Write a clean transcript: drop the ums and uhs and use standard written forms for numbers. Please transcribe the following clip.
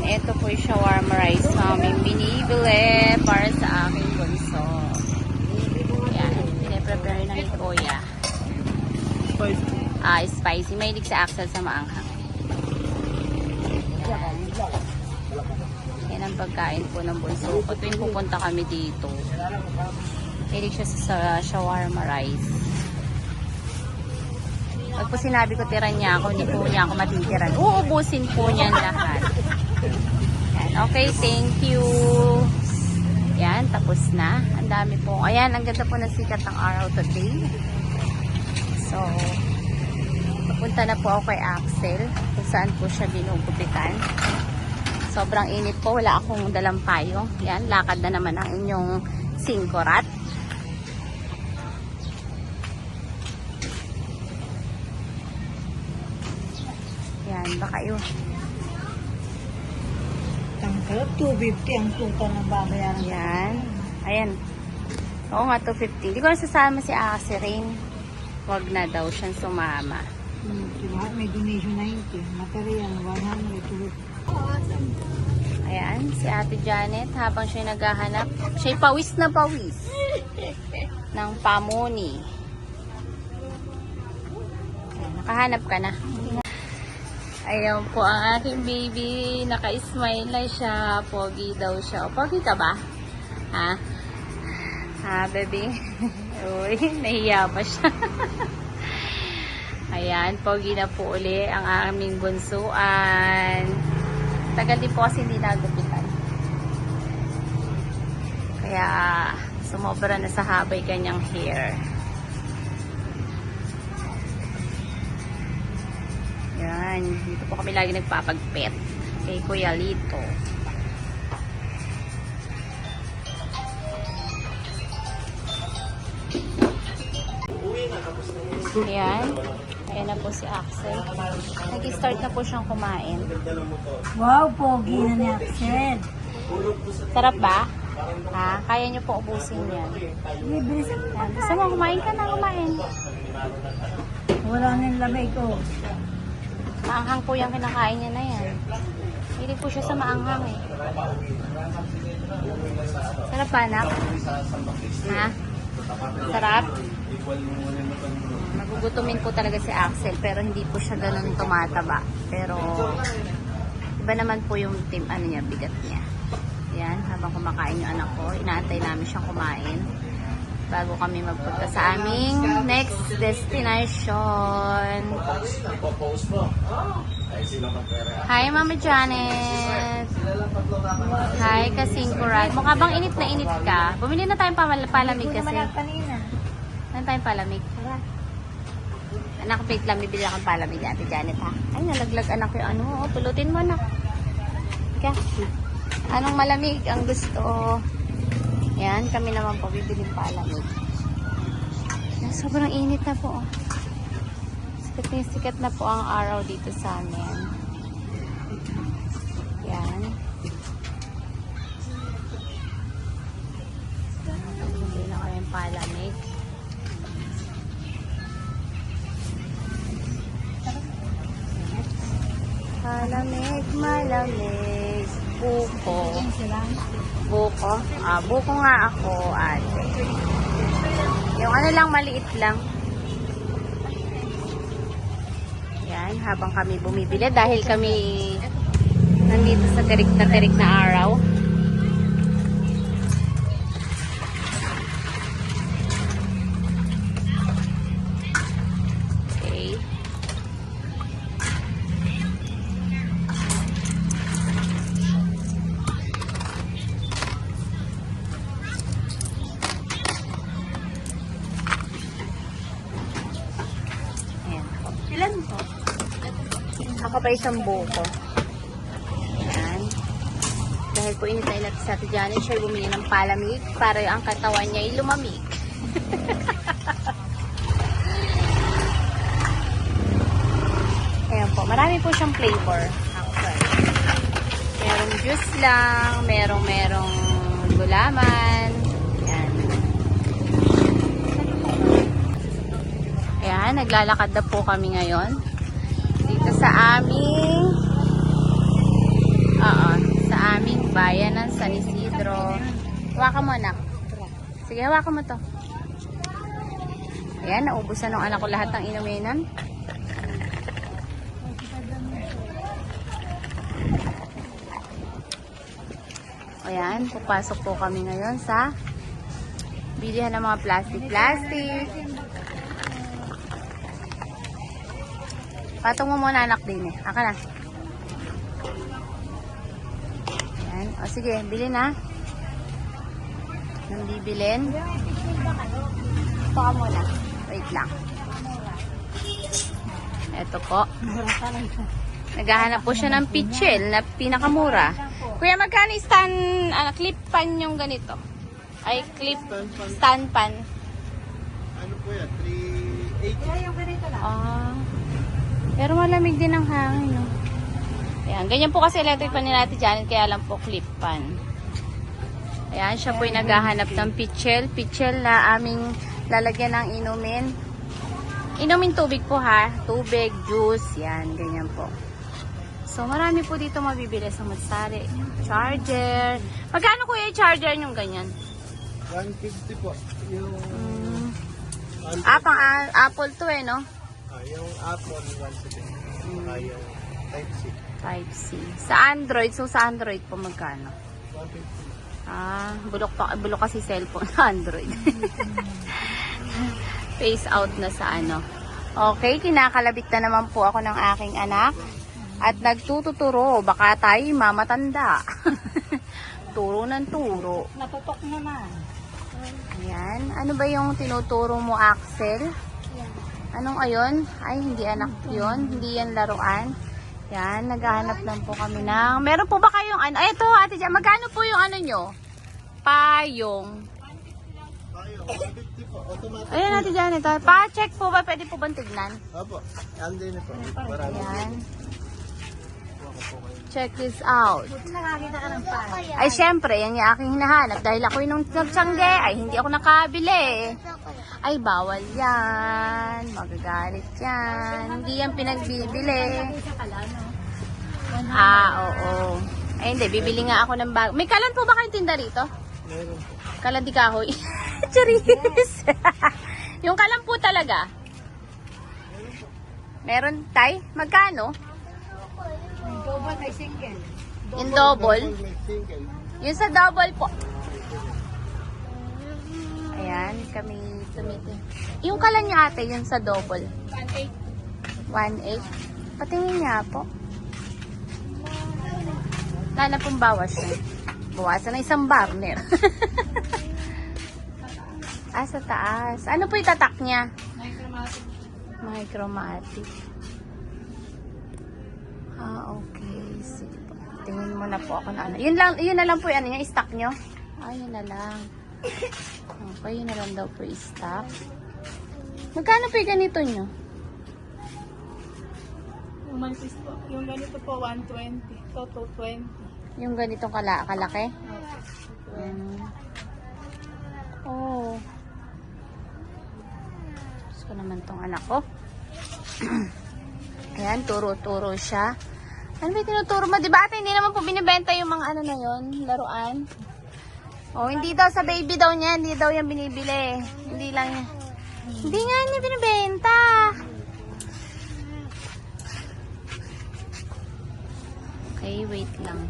ito po yung shawarma rice namin binibili para sa aking bunso. Yan, pinaprepare na ni Kuya. Spicy. Mahilig sa Axel sa maanghang. Yan ang pagkain po ng bunso ko. Tuwing pupunta kami dito, mahilig siya sa shawarma rice. Pag po sinabi ko tira niya ako, hindi po niya ako matitiran. Uubusin po niyan lahat. Yan. Okay, thank you. Yan, tapos na. Ang dami po. Ayan, ang ganda po ng sikat ng araw today. So, papunta na po ako kay Axel kung saan po siya binugupitan. Sobrang init po. Wala akong dalang payong. Yan, lakad na naman ang inyong singkorat. Yan, baka yun. Tangkal, 250 ang tuta ng babayaran. Yan. Ayan. Oo nga, 250. Hindi ko nasasama si Rin. Wag na daw siyang sumama. Diba? May donation 90. Material, 100. Ayan, si Ate Janet, habang siya naghahanap, siya'y pawis na pawis ng pamuni. Ayan, nakahanap ka na. Ayan po ang aking baby. Naka-smile na siya. Pogi daw siya. O, pogi ka ba? Ha? Ha, baby? Uy, nahiya pa siya. Ayan, pogi na po uli ang aming bunsuan. Tagal din po kasi hindi nagupitan. Kaya, sumobra na sa habay kanyang hair. Yan, dito po kami lagi nagpapagpet kay Kuya Lito. Ayan. Ayan na po si Axel. Nag-start na po siyang kumain. Wow, pogi na ni Axel. Sarap ba? Ha? Kaya niyo po ubusin yan. Yan. Gusto mo, kumain ka na, kumain. Wala na yung lamay ko. Maanghang po yung kinakain niya na yan. Hindi po siya sa maanghang eh. Sarap ba, anak? Ha? Sarap? Magugutumin po talaga si Axel pero hindi po siya ganun tumataba. Pero iba naman po yung ano niya, bigat niya. Yan, habang kumakain yung anak ko, inaantay namin siyang kumain bago kami magpunta sa aming next destination. Hi, Mama Janet. Hi, Kasingkurat. Mukha bang init na init ka? Bumili na tayong palamig kasi. Ano tayong palamig? Anak, wait lang. Bibili akong palamig Ate Janet, ha? Ay, nalaglag anak yung ano. Oh, pulutin mo, anak. Ika. Anong malamig ang gusto? Yan, kami naman po bibili palamig. Sobrang init na po. Sikat na po ang araw dito sa amin. Yan. Bibili na kayong palamig. Malamig, malamig. Buko. Buko? Buko nga ako, ate. Yung ano lang, maliit lang. Yan, habang kami bumibili dahil kami nandito sa terik na araw. Okay. Ilan po? Ako pa isang buko. Ayan. Dahil po init na inat sa Ate Janet, siya bumili ng palamig para ang katawan niya ay lumamig. Ayan po. Marami po siyang flavor. Merong juice lang, merong gulaman. Ayan. Ayan, naglalakad na po kami ngayon dito sa aming Bayan ng San Isidro. Hawakan mo, anak. Sige, hawakan mo to. Ayan, naubusan ng anak ko lahat ng inuminan. Ayan, pupasok po kami ngayon sa bilihan ng mga plastic. Patong mo muna, anak din eh. Aka na. Ayan. O sige, bilhin na. Nang bibilin. Ito ka muna. Wait lang. Ito po. Naghahanap po siya ng pitchel na pinakamura. Kuya, magkano stand, clip pan yung ganito? Ay, clip stand pan. Ano po yan? 380. Ah. Pero malamig din ang hangin, no? Ayan, ganyan po kasi electric pan ni Ate Janet, kaya lang po clip pan. Ayan, siya po yung naghahanap ng pitchel. Pitchel na aming lalagyan ng inumin. Inumin tubig po ha. Tubig, juice, yan, ganyan po. So, marami po dito mabibili sa Matsari. Charger. Magkano kuya yung charger yung ganyan? 150 po. Yung... Pang Apple to eh, no? yung Apple 170. Yung Type-C. Type-C. Sa Android, so sa Android po magkano? 150. Bulok kasi cellphone sa Android. Face out na sa ano. Okay, kinakalabit na naman po ako ng aking anak. At nagtututuro, baka tayo mamatanda. Turo ng turo. Natutok naman. Ayan. Ano ba yung tinuturo mo, Axel? Anong ayon? Ay, hindi anak yun. Hindi yan laruan. Yan, naghahanap lang po kami ng... Meron po ba kayong ano? Ay, ito, Ate Jan, magkano po yung ano nyo? Payong. 150 po. Automatic. Ayan, Ate Jan, ito. Pa-check po ba? Pwede po bang tignan? Opo. Andin na po. Marami. Ayan. Check this out. Nakakita ka ng pan. Ay, syempre, yan yung aking hinahanap. Dahil ako'y nung nagsangge, ay hindi ako nakabili. Ay, bawal yan. Magagalit yan. Hindi yan pinagbibili. Oo. Ay, hindi. Bibili nga ako ng bago. May kalan po ba kayong tinda rito? Meron po. Kalan di kahoy. Charis. Yung kalan po talaga. Meron, tay? Magkano? Double may single. Yung double? May single. Yung sa double po. Ayan, kami tumitin. Yung kalan niya ate, yung sa double. 1.8. 1.8. Patingin niya po. Lala pong bawas yun. Bawasan na isang burner. Sa taas. Ano po yung tatak niya? Micromatic. Okay. Sige po. Tingin mo na po ako na ano. Yun na lang po yung ano niya, stock nyo. Yun na lang. Okay, yun na lang daw po yung stock. Magkano po yung ganito nyo? Yung ganito po 120. Ito 220. Yung ganitong kalaki? Oh. Gusto ko naman tong anak ko. Ayan, turo-turo siya. Ano ba yung tinuturo mo? Diba ate, hindi naman po binibenta yung mga ano na yun, laruan. Hindi daw sa baby daw niya, hindi daw yan binibili. Hindi lang yan. Hindi nga niya binibenta. Okay, wait lang.